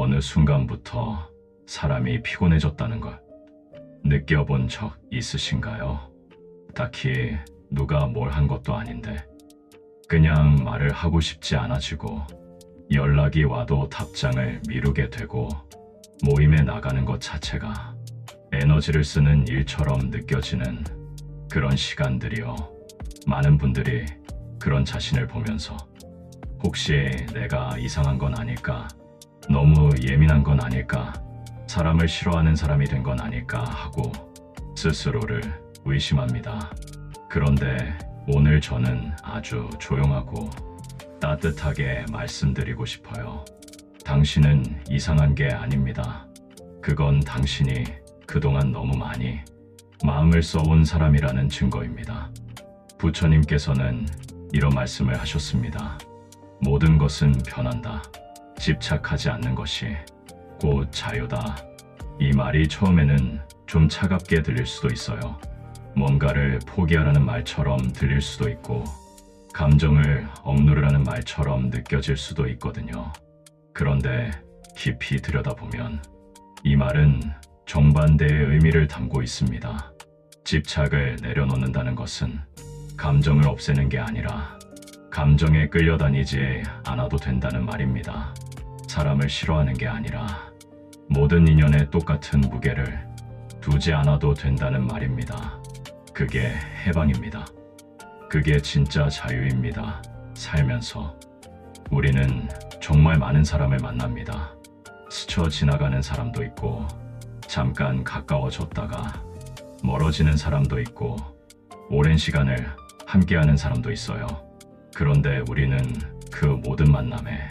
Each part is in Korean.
어느 순간부터 사람이 피곤해졌다는 걸 느껴본 적 있으신가요? 딱히 누가 뭘 한 것도 아닌데 그냥 말을 하고 싶지 않아지고 연락이 와도 답장을 미루게 되고 모임에 나가는 것 자체가 에너지를 쓰는 일처럼 느껴지는 그런 시간들이요. 많은 분들이 그런 자신을 보면서 혹시 내가 이상한 건 아닐까? 너무 예민한 건 아닐까? 사람을 싫어하는 사람이 된 건 아닐까 하고 스스로를 의심합니다. 그런데 오늘 저는 아주 조용하고 따뜻하게 말씀드리고 싶어요. 당신은 이상한 게 아닙니다. 그건 당신이 그동안 너무 많이 마음을 써온 사람이라는 증거입니다. 부처님께서는 이런 말씀을 하셨습니다. 모든 것은 변한다. 집착하지 않는 것이 곧 자유다. 이 말이 처음에는 좀 차갑게 들릴 수도 있어요. 뭔가를 포기하라는 말처럼 들릴 수도 있고 감정을 억누르라는 말처럼 느껴질 수도 있거든요. 그런데 깊이 들여다보면 이 말은 정반대의 의미를 담고 있습니다. 집착을 내려놓는다는 것은 감정을 없애는 게 아니라 감정에 끌려다니지 않아도 된다는 말입니다. 사람을 싫어하는 게 아니라 모든 인연에 똑같은 무게를 두지 않아도 된다는 말입니다. 그게 해방입니다. 그게 진짜 자유입니다. 살면서 우리는 정말 많은 사람을 만납니다. 스쳐 지나가는 사람도 있고 잠깐 가까워졌다가 멀어지는 사람도 있고 오랜 시간을 함께하는 사람도 있어요. 그런데 우리는 그 모든 만남에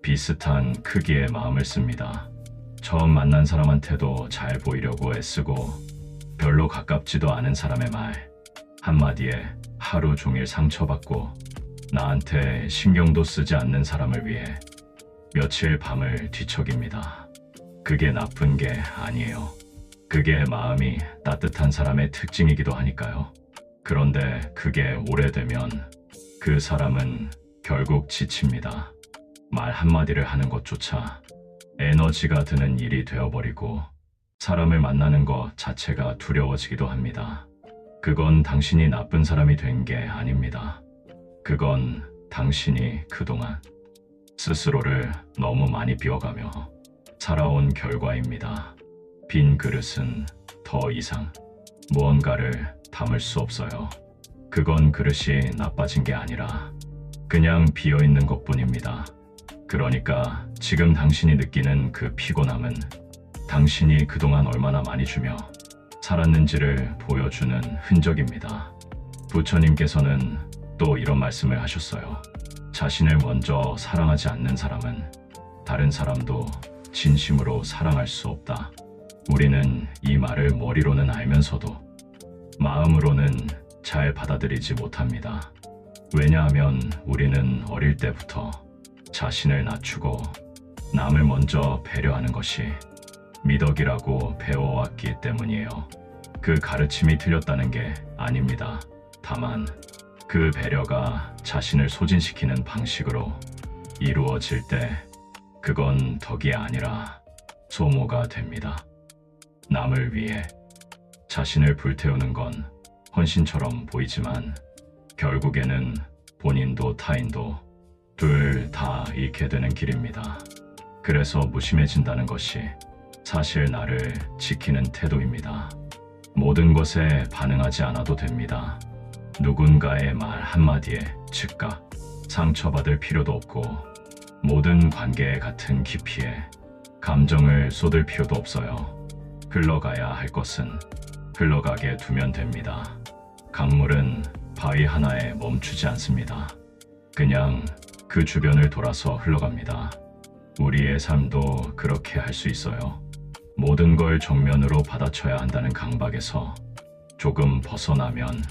비슷한 크기의 마음을 씁니다. 처음 만난 사람한테도 잘 보이려고 애쓰고 별로 가깝지도 않은 사람의 말 한마디에 하루 종일 상처받고 나한테 신경도 쓰지 않는 사람을 위해 며칠 밤을 뒤척입니다. 그게 나쁜 게 아니에요. 그게 마음이 따뜻한 사람의 특징이기도 하니까요. 그런데 그게 오래되면 그 사람은 결국 지칩니다. 말 한마디를 하는 것조차 에너지가 드는 일이 되어버리고 사람을 만나는 것 자체가 두려워지기도 합니다. 그건 당신이 나쁜 사람이 된 게 아닙니다. 그건 당신이 그동안 스스로를 너무 많이 비워가며 살아온 결과입니다. 빈 그릇은 더 이상 무언가를 담을 수 없어요. 그건 그릇이 나빠진 게 아니라 그냥 비어있는 것뿐입니다. 그러니까 지금 당신이 느끼는 그 피곤함은 당신이 그동안 얼마나 많이 주며 살았는지를 보여주는 흔적입니다. 부처님께서는 또 이런 말씀을 하셨어요. 자신을 먼저 사랑하지 않는 사람은 다른 사람도 진심으로 사랑할 수 없다. 우리는 이 말을 머리로는 알면서도 마음으로는 잘 받아들이지 못합니다. 왜냐하면 우리는 어릴 때부터 자신을 낮추고 남을 먼저 배려하는 것이 미덕이라고 배워왔기 때문이에요. 그 가르침이 틀렸다는 게 아닙니다. 다만 그 배려가 자신을 소진시키는 방식으로 이루어질 때 그건 덕이 아니라 소모가 됩니다. 남을 위해 자신을 불태우는 건 헌신처럼 보이지만 결국에는 본인도 타인도 둘 다 잃게 되는 길입니다. 그래서 무심해진다는 것이 사실 나를 지키는 태도입니다. 모든 것에 반응하지 않아도 됩니다. 누군가의 말 한마디에 즉각 상처받을 필요도 없고 모든 관계의 같은 깊이에 감정을 쏟을 필요도 없어요. 흘러가야 할 것은 흘러가게 두면 됩니다. 강물은 바위 하나에 멈추지 않습니다. 그냥 그 주변을 돌아서 흘러갑니다. 우리의 삶도 그렇게 할 수 있어요. 모든 걸 정면으로 받아쳐야 한다는 강박에서 조금 벗어나면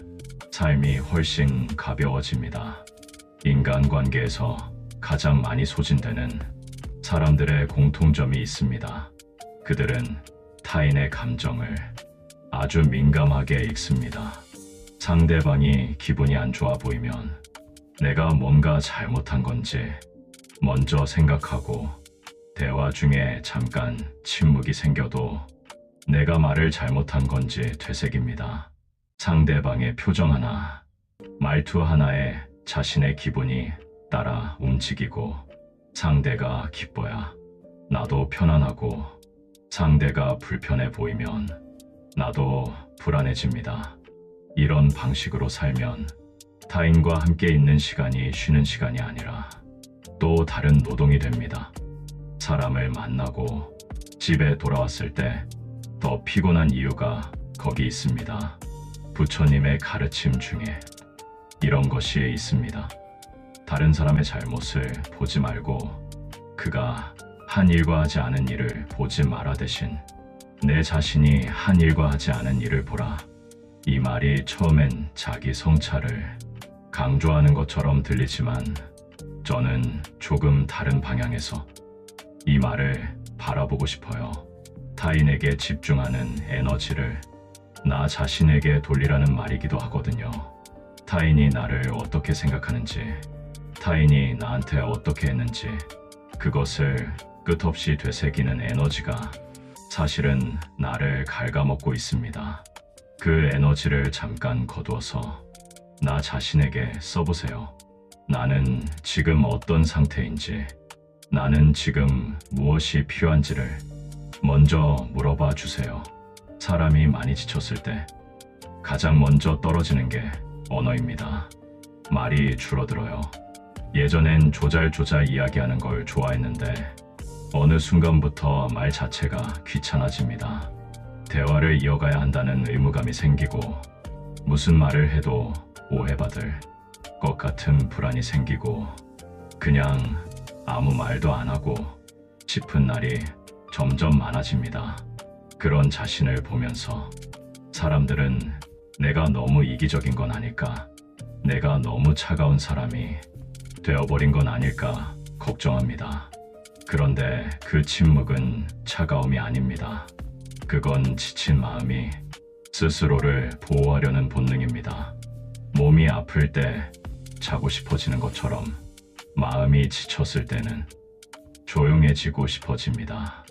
삶이 훨씬 가벼워집니다. 인간관계에서 가장 많이 소진되는 사람들의 공통점이 있습니다. 그들은 타인의 감정을 아주 민감하게 읽습니다. 상대방이 기분이 안 좋아 보이면 내가 뭔가 잘못한 건지 먼저 생각하고 대화 중에 잠깐 침묵이 생겨도 내가 말을 잘못한 건지 되새깁니다. 상대방의 표정 하나, 말투 하나에 자신의 기분이 따라 움직이고, 상대가 기뻐야 나도 편안하고, 상대가 불편해 보이면 나도 불안해집니다. 이런 방식으로 살면 타인과 함께 있는 시간이 쉬는 시간이 아니라 또 다른 노동이 됩니다. 사람을 만나고 집에 돌아왔을 때 더 피곤한 이유가 거기 있습니다. 부처님의 가르침 중에 이런 것이 있습니다. 다른 사람의 잘못을 보지 말고 그가 한 일과 하지 않은 일을 보지 마라, 대신 내 자신이 한 일과 하지 않은 일을 보라. 이 말이 처음엔 자기 성찰을 강조하는 것처럼 들리지만 저는 조금 다른 방향에서 이 말을 바라보고 싶어요. 타인에게 집중하는 에너지를 나 자신에게 돌리라는 말이기도 하거든요. 타인이 나를 어떻게 생각하는지, 타인이 나한테 어떻게 했는지, 그것을 끝없이 되새기는 에너지가 사실은 나를 갉아먹고 있습니다. 그 에너지를 잠깐 거두어서 나 자신에게 써보세요. 나는 지금 어떤 상태인지, 나는 지금 무엇이 필요한지를 먼저 물어봐 주세요. 사람이 많이 지쳤을 때 가장 먼저 떨어지는 게 언어입니다. 말이 줄어들어요. 예전엔 조잘조잘 이야기하는 걸 좋아했는데 어느 순간부터 말 자체가 귀찮아집니다. 대화를 이어가야 한다는 의무감이 생기고 무슨 말을 해도 오해받을 것 같은 불안이 생기고 그냥 아무 말도 안 하고 싶은 날이 점점 많아집니다. 그런 자신을 보면서 사람들은 내가 너무 이기적인 건 아닐까, 내가 너무 차가운 사람이 되어버린 건 아닐까 걱정합니다. 그런데 그 침묵은 차가움이 아닙니다. 그건 지친 마음이 스스로를 보호하려는 본능입니다. 몸이 아플 때 자고 싶어지는 것처럼 마음이 지쳤을 때는 조용해지고 싶어집니다.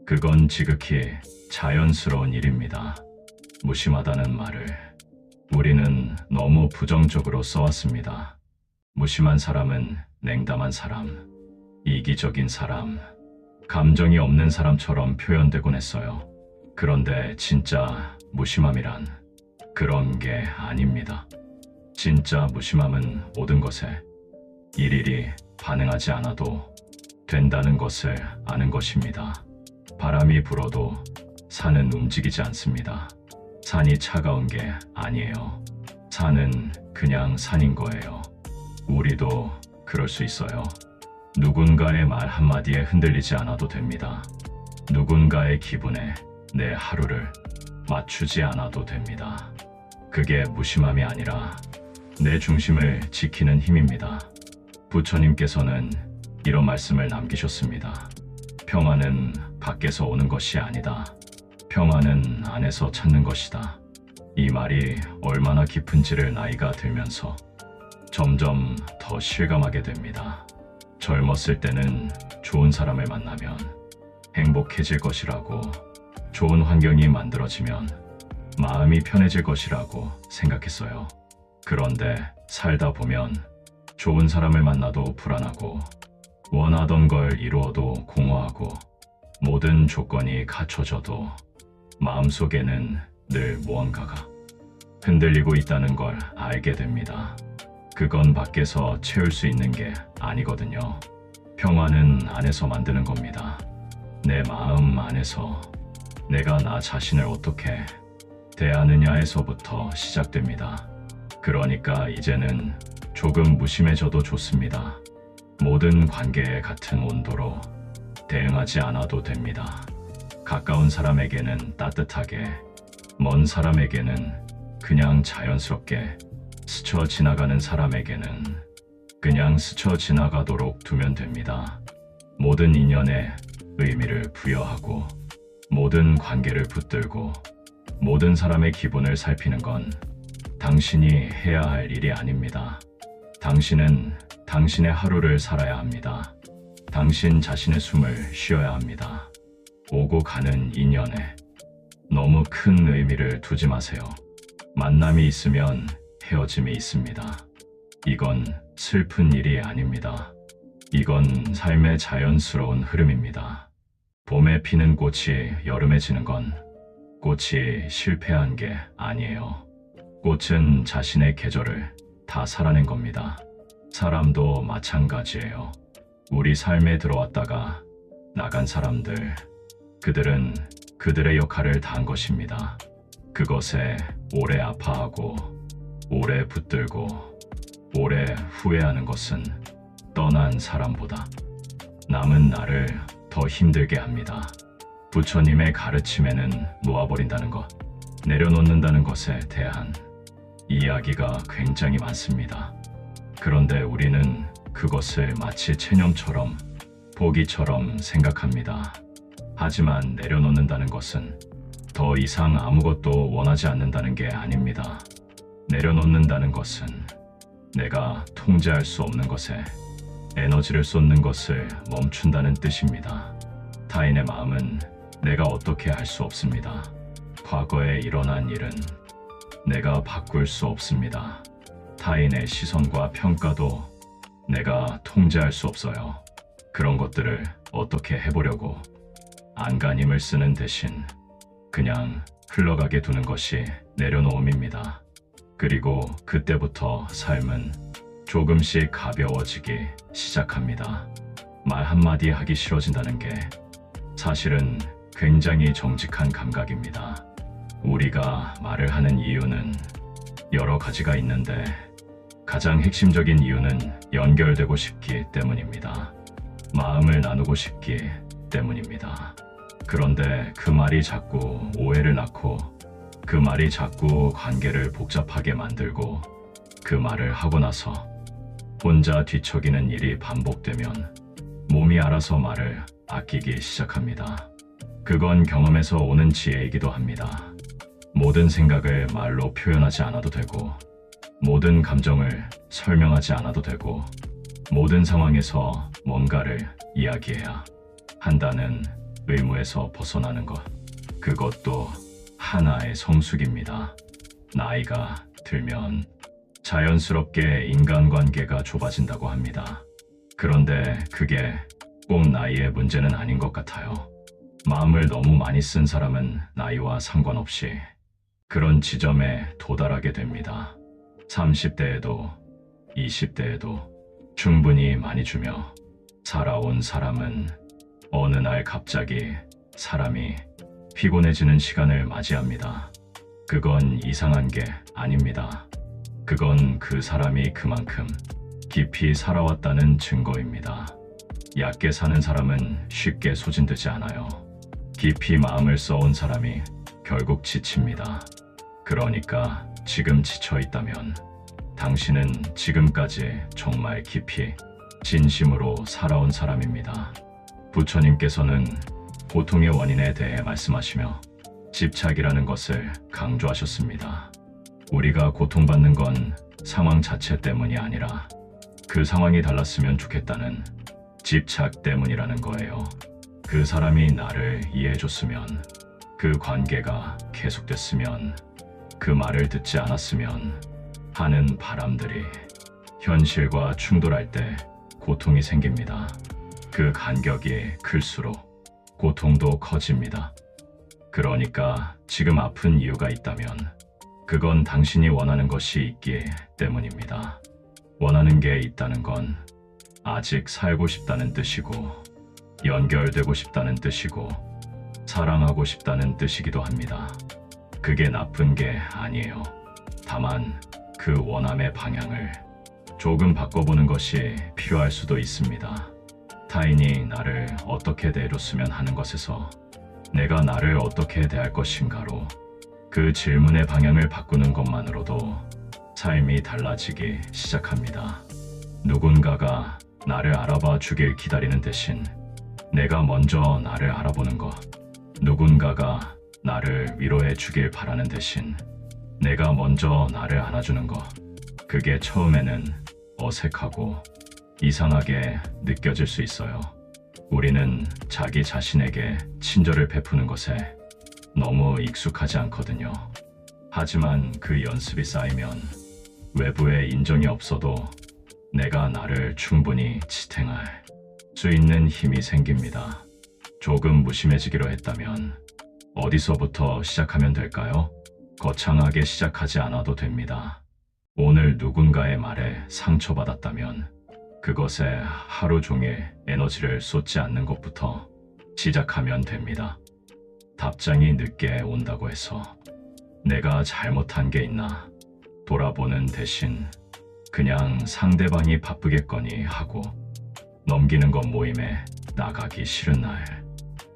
그건 지극히 자연스러운 일입니다. 무심하다는 말을 우리는 너무 부정적으로 써왔습니다. 무심한 사람은 냉담한 사람, 이기적인 사람, 감정이 없는 사람처럼 표현되곤 했어요. 그런데 진짜 무심함이란 그런 게 아닙니다. 진짜 무심함은 모든 것에 일일이 반응하지 않아도 된다는 것을 아는 것입니다. 바람이 불어도 산은 움직이지 않습니다. 산이 차가운 게 아니에요. 산은 그냥 산인 거예요. 우리도 그럴 수 있어요. 누군가의 말 한마디에 흔들리지 않아도 됩니다. 누군가의 기분에 내 하루를 맞추지 않아도 됩니다. 그게 무심함이 아니라 내 중심을 지키는 힘입니다. 부처님께서는 이런 말씀을 남기셨습니다. 평화는 밖에서 오는 것이 아니다. 평화는 안에서 찾는 것이다. 이 말이 얼마나 깊은지를 나이가 들면서 점점 더 실감하게 됩니다. 젊었을 때는 좋은 사람을 만나면 행복해질 것이라고, 좋은 환경이 만들어지면 마음이 편해질 것이라고 생각했어요. 그런데 살다 보면 좋은 사람을 만나도 불안하고, 원하던 걸 이루어도 공허하고, 모든 조건이 갖춰져도 마음속에는 늘 무언가가 흔들리고 있다는 걸 알게 됩니다. 그건 밖에서 채울 수 있는 게 아니거든요. 평화는 안에서 만드는 겁니다. 내 마음 안에서 내가 나 자신을 어떻게 대하느냐에서부터 시작됩니다. 그러니까 이제는 조금 무심해져도 좋습니다. 모든 관계에 같은 온도로 대응하지 않아도 됩니다. 가까운 사람에게는 따뜻하게, 먼 사람에게는 그냥 자연스럽게, 스쳐 지나가는 사람에게는 그냥 스쳐 지나가도록 두면 됩니다. 모든 인연에 의미를 부여하고, 모든 관계를 붙들고, 모든 사람의 기분을 살피는 건 당신이 해야 할 일이 아닙니다. 당신은 당신의 하루를 살아야 합니다. 당신 자신의 숨을 쉬어야 합니다. 오고 가는 인연에 너무 큰 의미를 두지 마세요. 만남이 있으면 헤어짐이 있습니다. 이건 슬픈 일이 아닙니다. 이건 삶의 자연스러운 흐름입니다. 봄에 피는 꽃이 여름에 지는 건 꽃이 실패한 게 아니에요. 꽃은 자신의 계절을 다 살아낸 겁니다. 사람도 마찬가지예요. 우리 삶에 들어왔다가 나간 사람들, 그들은 그들의 역할을 다한 것입니다. 그것에 오래 아파하고, 오래 붙들고, 오래 후회하는 것은 떠난 사람보다 남은 나를 더 힘들게 합니다. 부처님의 가르침에는 놓아버린다는 것, 내려놓는다는 것에 대한 이야기가 굉장히 많습니다. 그런데 우리는 그것을 마치 체념처럼, 포기처럼 생각합니다. 하지만 내려놓는다는 것은 더 이상 아무것도 원하지 않는다는 게 아닙니다. 내려놓는다는 것은 내가 통제할 수 없는 것에 에너지를 쏟는 것을 멈춘다는 뜻입니다. 타인의 마음은 내가 어떻게 할 수 없습니다. 과거에 일어난 일은 내가 바꿀 수 없습니다. 타인의 시선과 평가도 내가 통제할 수 없어요. 그런 것들을 어떻게 해보려고 안간힘을 쓰는 대신 그냥 흘러가게 두는 것이 내려놓음입니다. 그리고 그때부터 삶은 조금씩 가벼워지기 시작합니다. 말 한마디 하기 싫어진다는 게 사실은 굉장히 정직한 감각입니다. 우리가 말을 하는 이유는 여러 가지가 있는데 가장 핵심적인 이유는 연결되고 싶기 때문입니다. 마음을 나누고 싶기 때문입니다. 그런데 그 말이 자꾸 오해를 낳고 그 말이 자꾸 관계를 복잡하게 만들고 그 말을 하고 나서 혼자 뒤척이는 일이 반복되면 몸이 알아서 말을 아끼기 시작합니다. 그건 경험에서 오는 지혜이기도 합니다. 모든 생각을 말로 표현하지 않아도 되고 모든 감정을 설명하지 않아도 되고 모든 상황에서 뭔가를 이야기해야 한다는 의무에서 벗어나는 것, 그것도 하나의 성숙입니다. 나이가 들면 자연스럽게 인간관계가 좁아진다고 합니다. 그런데 그게 꼭 나이의 문제는 아닌 것 같아요. 마음을 너무 많이 쓴 사람은 나이와 상관없이 그런 지점에 도달하게 됩니다. 30대에도 20대에도 충분히 많이 주며 살아온 사람은 어느 날 갑자기 사람이 피곤해지는 시간을 맞이합니다. 그건 이상한 게 아닙니다. 그건 그 사람이 그만큼 깊이 살아왔다는 증거입니다. 얕게 사는 사람은 쉽게 소진되지 않아요. 깊이 마음을 써온 사람이 결국 지칩니다. 그러니까 지금 지쳐 있다면 당신은 지금까지 정말 깊이 진심으로 살아온 사람입니다. 부처님께서는 고통의 원인에 대해 말씀하시며 집착이라는 것을 강조하셨습니다. 우리가 고통받는 건 상황 자체 때문이 아니라 그 상황이 달랐으면 좋겠다는 집착 때문이라는 거예요. 그 사람이 나를 이해해줬으면, 그 관계가 계속됐으면, 그 말을 듣지 않았으면 하는 바람들이 현실과 충돌할 때 고통이 생깁니다. 그 간격이 클수록 고통도 커집니다. 그러니까 지금 아픈 이유가 있다면 그건 당신이 원하는 것이 있기 때문입니다. 원하는 게 있다는 건 아직 살고 싶다는 뜻이고, 연결되고 싶다는 뜻이고, 사랑하고 싶다는 뜻이기도 합니다. 그게 나쁜 게 아니에요. 다만 그 원함의 방향을 조금 바꿔보는 것이 필요할 수도 있습니다. 타인이 나를 어떻게 대해줬으면 하는 것에서 내가 나를 어떻게 대할 것인가로 그 질문의 방향을 바꾸는 것만으로도 삶이 달라지기 시작합니다. 누군가가 나를 알아봐 주길 기다리는 대신 내가 먼저 나를 알아보는 것, 누군가가 나를 위로해 주길 바라는 대신 내가 먼저 나를 안아주는 것, 그게 처음에는 어색하고 이상하게 느껴질 수 있어요. 우리는 자기 자신에게 친절을 베푸는 것에 너무 익숙하지 않거든요. 하지만 그 연습이 쌓이면 외부의 인정이 없어도 내가 나를 충분히 지탱할 수 있는 힘이 생깁니다. 조금 무심해지기로 했다면 어디서부터 시작하면 될까요? 거창하게 시작하지 않아도 됩니다. 오늘 누군가의 말에 상처받았다면 그것에 하루 종일 에너지를 쏟지 않는 것부터 시작하면 됩니다. 답장이 늦게 온다고 해서 내가 잘못한 게 있나 돌아보는 대신 그냥 상대방이 바쁘겠거니 하고 넘기는 것. 모임에 나가기 싫은 날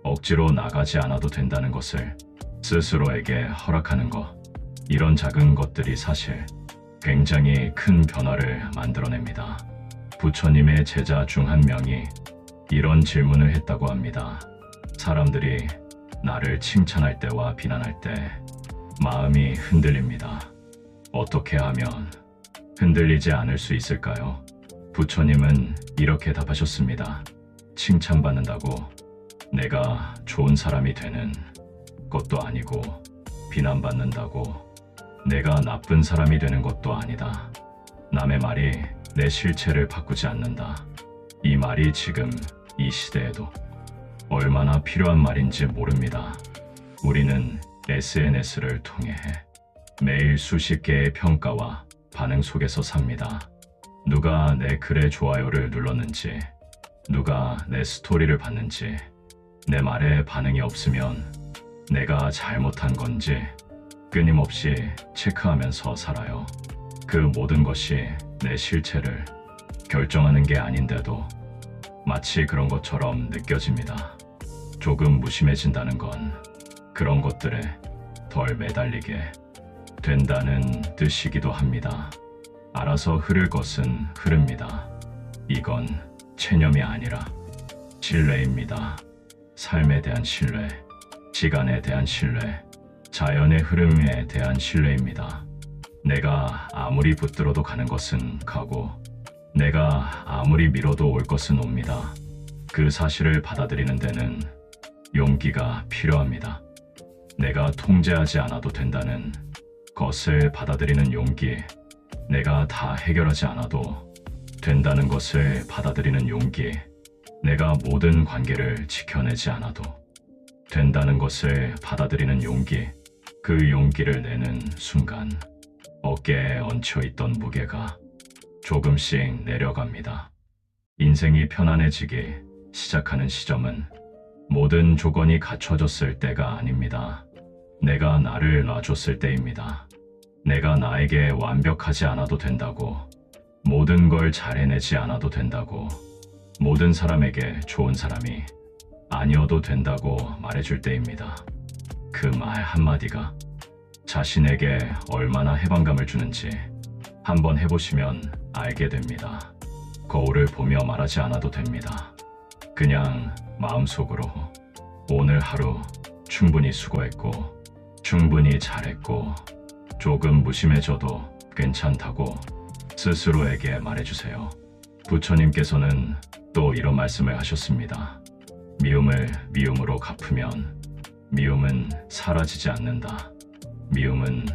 억지로 나가지 않아도 된다는 것을 스스로에게 허락하는 것. 이런 작은 것들이 사실 굉장히 큰 변화를 만들어냅니다. 부처님의 제자 중 한 명이 이런 질문을 했다고 합니다. 사람들이 나를 칭찬할 때와 비난할 때 마음이 흔들립니다. 어떻게 하면 흔들리지 않을 수 있을까요? 부처님은 이렇게 답하셨습니다. 칭찬받는다고 내가 좋은 사람이 되는 것도 아니고 비난받는다고 내가 나쁜 사람이 되는 것도 아니다. 남의 말이 내 실체를 바꾸지 않는다. 이 말이 지금 이 시대에도 얼마나 필요한 말인지 모릅니다. 우리는 SNS를 통해 매일 수십 개의 평가와 반응 속에서 삽니다. 누가 내 글에 좋아요를 눌렀는지, 누가 내 스토리를 봤는지, 내 말에 반응이 없으면 내가 잘못한 건지 끊임없이 체크하면서 살아요. 그 모든 것이 내 실체를 결정하는 게 아닌데도 마치 그런 것처럼 느껴집니다. 조금 무심해진다는 건 그런 것들에 덜 매달리게 된다는 뜻이기도 합니다. 알아서 흐를 것은 흐릅니다. 이건 체념이 아니라 신뢰입니다. 삶에 대한 신뢰, 시간에 대한 신뢰, 자연의 흐름에 대한 신뢰입니다. 내가 아무리 붙들어도 가는 것은 가고 내가 아무리 밀어도 올 것은 옵니다. 그 사실을 받아들이는 데는 용기가 필요합니다. 내가 통제하지 않아도 된다는 것을 받아들이는 용기, 내가 다 해결하지 않아도 된다는 것을 받아들이는 용기, 내가 모든 관계를 지켜내지 않아도 된다는 것을 받아들이는 용기, 그 용기를 내는 순간 어깨에 얹혀있던 무게가 조금씩 내려갑니다. 인생이 편안해지기 시작하는 시점은 모든 조건이 갖춰졌을 때가 아닙니다. 내가 나를 놔줬을 때입니다. 내가 나에게 완벽하지 않아도 된다고, 모든 걸 잘 해내지 않아도 된다고, 모든 사람에게 좋은 사람이 아니어도 된다고 말해줄 때입니다. 그 말 한마디가 자신에게 얼마나 해방감을 주는지 한번 해보시면 알게 됩니다. 거울을 보며 말하지 않아도 됩니다. 그냥 마음속으로 오늘 하루 충분히 수고했고, 충분히 잘했고, 조금 무심해져도 괜찮다고 스스로에게 말해주세요. 부처님께서는 또 이런 말씀을 하셨습니다. 미움을 미움으로 갚으면 미움은 사라지지 않는다. 미움은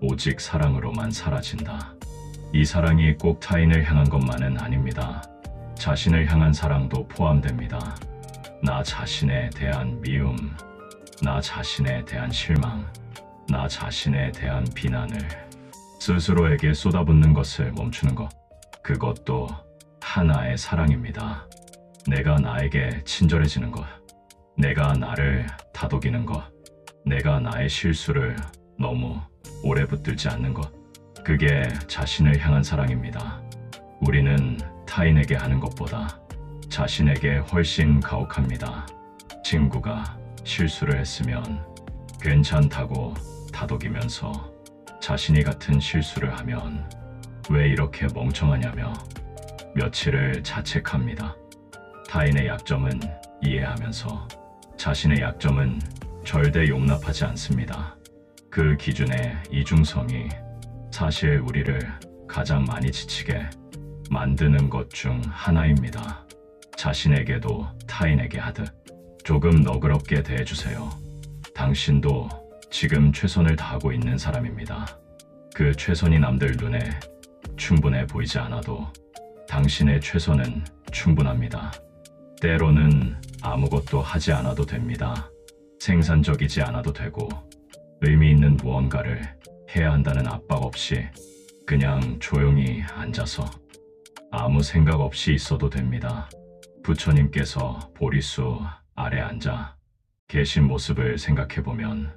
오직 사랑으로만 사라진다. 이 사랑이 꼭 타인을 향한 것만은 아닙니다. 자신을 향한 사랑도 포함됩니다. 나 자신에 대한 미움, 나 자신에 대한 실망, 나 자신에 대한 비난을 스스로에게 쏟아붓는 것을 멈추는 것, 그것도 하나의 사랑입니다. 내가 나에게 친절해지는 것, 내가 나를 다독이는 것, 내가 나의 실수를 너무 오래 붙들지 않는 것, 그게 자신을 향한 사랑입니다. 우리는 타인에게 하는 것보다 자신에게 훨씬 가혹합니다. 친구가 실수를 했으면 괜찮다고 다독이면서 자신이 같은 실수를 하면 왜 이렇게 멍청하냐며 며칠을 자책합니다. 타인의 약점은 이해하면서 자신의 약점은 절대 용납하지 않습니다. 그 기준의 이중성이 사실 우리를 가장 많이 지치게 만드는 것 중 하나입니다. 자신에게도 타인에게 하듯 조금 너그럽게 대해주세요. 당신도 지금 최선을 다하고 있는 사람입니다. 그 최선이 남들 눈에 충분해 보이지 않아도 당신의 최선은 충분합니다. 때로는 아무것도 하지 않아도 됩니다. 생산적이지 않아도 되고 의미 있는 무언가를 해야 한다는 압박 없이 그냥 조용히 앉아서 아무 생각 없이 있어도 됩니다. 부처님께서 보리수 아래 앉아 계신 모습을 생각해보면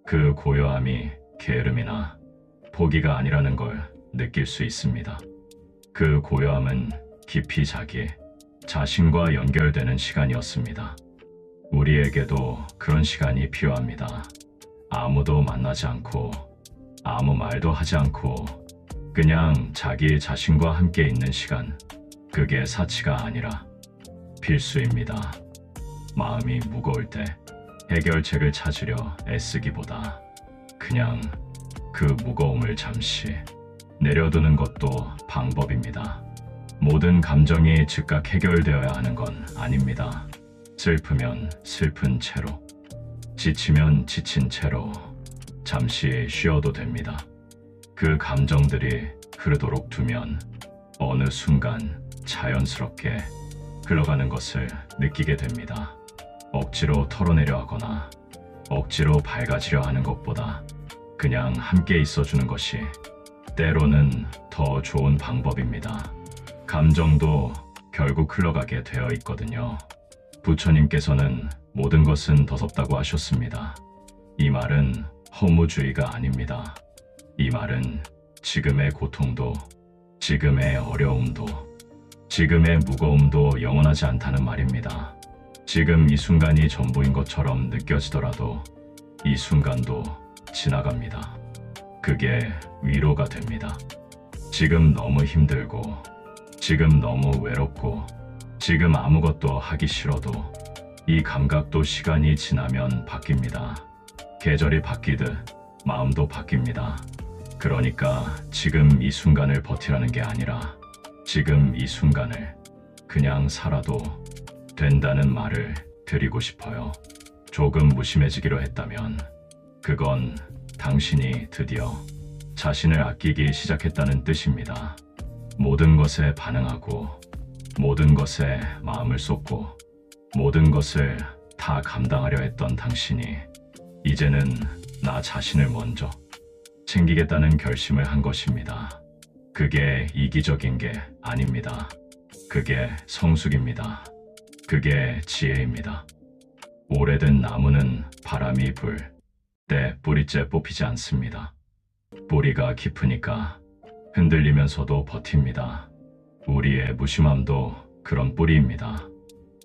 그 고요함이 게으름이나 포기가 아니라는 걸 느낄 수 있습니다. 그 고요함은 깊이 자신과 연결되는 시간이었습니다. 우리에게도 그런 시간이 필요합니다. 아무도 만나지 않고 아무 말도 하지 않고 그냥 자기 자신과 함께 있는 시간. 그게 사치가 아니라 필수입니다. 마음이 무거울 때 해결책을 찾으려 애쓰기보다 그냥 그 무거움을 잠시 내려두는 것도 방법입니다. 모든 감정이 즉각 해결되어야 하는 건 아닙니다. 슬프면 슬픈 채로, 지치면 지친 채로 잠시 쉬어도 됩니다. 그 감정들이 흐르도록 두면 어느 순간 자연스럽게 흘러가는 것을 느끼게 됩니다. 억지로 털어내려 하거나 억지로 밝아지려 하는 것보다 그냥 함께 있어주는 것이 때로는 더 좋은 방법입니다. 감정도 결국 흘러가게 되어 있거든요. 부처님께서는 모든 것은 더덥다고 하셨습니다. 이 말은 허무주의가 아닙니다. 이 말은 지금의 고통도, 지금의 어려움도, 지금의 무거움도 영원하지 않다는 말입니다. 지금 이 순간이 전부인 것처럼 느껴지더라도 이 순간도 지나갑니다. 그게 위로가 됩니다. 지금 너무 힘들고, 지금 너무 외롭고, 지금 아무것도 하기 싫어도 이 감각도 시간이 지나면 바뀝니다. 계절이 바뀌듯 마음도 바뀝니다. 그러니까 지금 이 순간을 버티라는 게 아니라 지금 이 순간을 그냥 살아도 된다는 말을 드리고 싶어요. 조금 무심해지기로 했다면 그건 당신이 드디어 자신을 아끼기 시작했다는 뜻입니다. 모든 것에 반응하고 모든 것에 마음을 쏟고 모든 것을 다 감당하려 했던 당신이 이제는 나 자신을 먼저 챙기겠다는 결심을 한 것입니다. 그게 이기적인 게 아닙니다. 그게 성숙입니다. 그게 지혜입니다. 오래된 나무는 바람이 불 때 뿌리째 뽑히지 않습니다. 뿌리가 깊으니까 흔들리면서도 버팁니다. 우리의 무심함도 그런 뿌리입니다.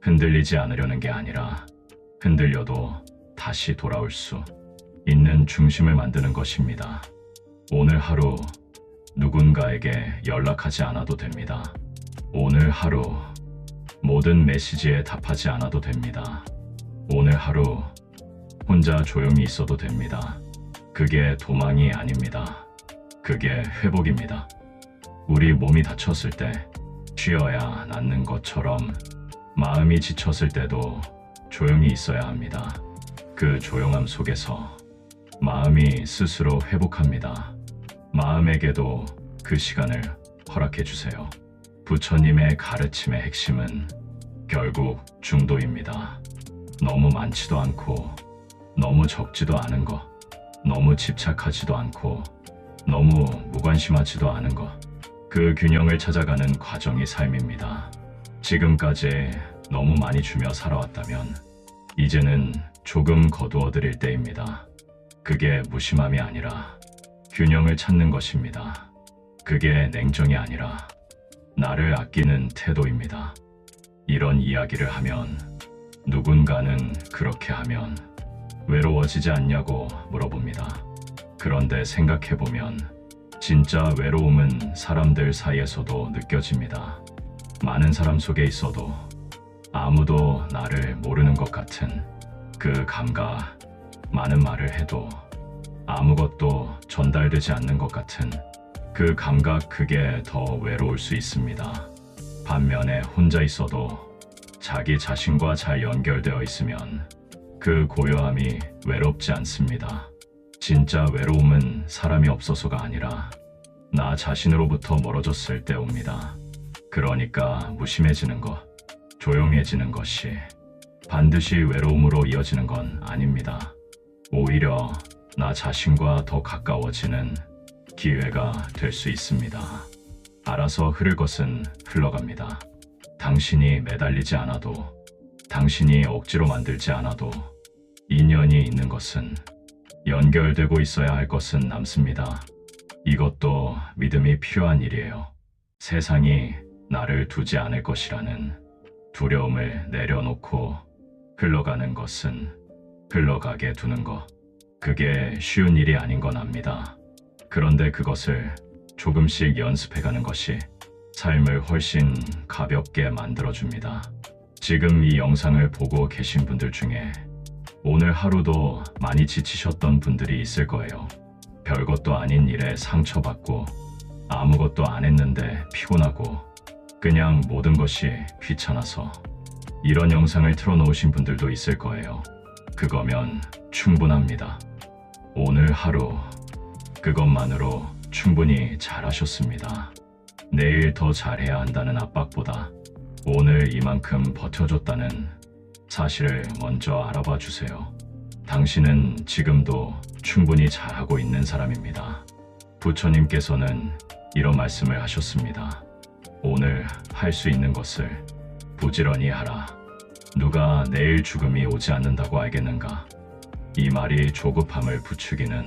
흔들리지 않으려는 게 아니라 흔들려도 다시 돌아올 수 있는 중심을 만드는 것입니다. 오늘 하루 누군가에게 연락하지 않아도 됩니다. 오늘 하루 모든 메시지에 답하지 않아도 됩니다. 오늘 하루 혼자 조용히 있어도 됩니다. 그게 도망이 아닙니다. 그게 회복입니다. 우리 몸이 다쳤을 때 쉬어야 낫는 것처럼 마음이 지쳤을 때도 조용히 있어야 합니다. 그 조용함 속에서 마음이 스스로 회복합니다. 마음에게도 그 시간을 허락해 주세요. 부처님의 가르침의 핵심은 결국 중도입니다. 너무 많지도 않고 너무 적지도 않은 것, 너무 집착하지도 않고 너무 무관심하지도 않은 것, 그 균형을 찾아가는 과정이 삶입니다. 지금까지 너무 많이 주며 살아왔다면 이제는 조금 거두어 드릴 때입니다. 그게 무심함이 아니라 균형을 찾는 것입니다. 그게 냉정이 아니라 나를 아끼는 태도입니다. 이런 이야기를 하면 누군가는 그렇게 하면 외로워지지 않냐고 물어봅니다. 그런데 생각해보면 진짜 외로움은 사람들 사이에서도 느껴집니다. 많은 사람 속에 있어도 아무도 나를 모르는 것 같은 그 감각, 많은 말을 해도 아무것도 전달되지 않는 것 같은 그 감각, 그게 더 외로울 수 있습니다. 반면에 혼자 있어도 자기 자신과 잘 연결되어 있으면 그 고요함이 외롭지 않습니다. 진짜 외로움은 사람이 없어서가 아니라 나 자신으로부터 멀어졌을 때 옵니다. 그러니까 무심해지는 것, 조용해지는 것이 반드시 외로움으로 이어지는 건 아닙니다. 오히려 나 자신과 더 가까워지는 기회가 될 수 있습니다. 알아서 흐를 것은 흘러갑니다. 당신이 매달리지 않아도, 당신이 억지로 만들지 않아도 인연이 있는 것은, 연결되고 있어야 할 것은 남습니다. 이것도 믿음이 필요한 일이에요. 세상이 나를 두지 않을 것이라는 두려움을 내려놓고 흘러가는 것은 흘러가게 두는 것. 그게 쉬운 일이 아닌 건 압니다. 그런데 그것을 조금씩 연습해가는 것이 삶을 훨씬 가볍게 만들어줍니다. 지금 이 영상을 보고 계신 분들 중에 오늘 하루도 많이 지치셨던 분들이 있을 거예요. 별것도 아닌 일에 상처받고 아무것도 안 했는데 피곤하고 그냥 모든 것이 귀찮아서 이런 영상을 틀어놓으신 분들도 있을 거예요. 그거면 충분합니다. 오늘 하루 그것만으로 충분히 잘하셨습니다. 내일 더 잘해야 한다는 압박보다 오늘 이만큼 버텨줬다는 사실을 먼저 알아봐 주세요. 당신은 지금도 충분히 잘하고 있는 사람입니다. 부처님께서는 이런 말씀을 하셨습니다. 오늘 할 수 있는 것을 부지런히 하라. 누가 내일 죽음이 오지 않는다고 알겠는가? 이 말이 조급함을 부추기는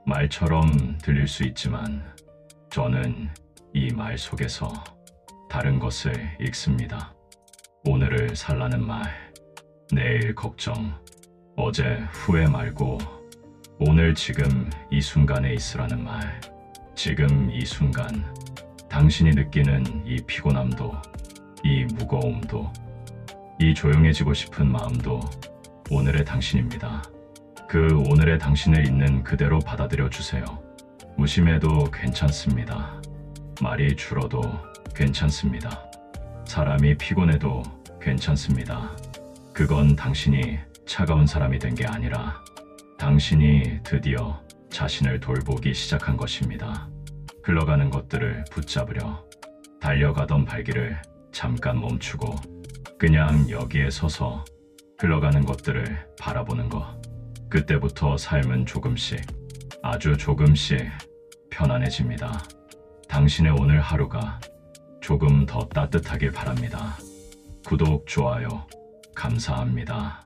말처럼 들릴 수 있지만 저는 이 말 속에서 다른 것을 읽습니다. 오늘을 살라는 말, 내일 걱정, 어제 후회 말고 오늘 지금 이 순간에 있으라는 말. 지금 이 순간 당신이 느끼는 이 피곤함도, 이 무거움도, 이 조용해지고 싶은 마음도 오늘의 당신입니다. 그 오늘의 당신을 있는 그대로 받아들여 주세요. 무심해도 괜찮습니다. 말이 줄어도 괜찮습니다. 사람이 피곤해도 괜찮습니다. 그건 당신이 차가운 사람이 된 게 아니라 당신이 드디어 자신을 돌보기 시작한 것입니다. 흘러가는 것들을 붙잡으려 달려가던 발길을 잠깐 멈추고 그냥 여기에 서서 흘러가는 것들을 바라보는 것. 그때부터 삶은 조금씩, 아주 조금씩 편안해집니다. 당신의 오늘 하루가 조금 더 따뜻하길 바랍니다. 구독, 좋아요, 감사합니다.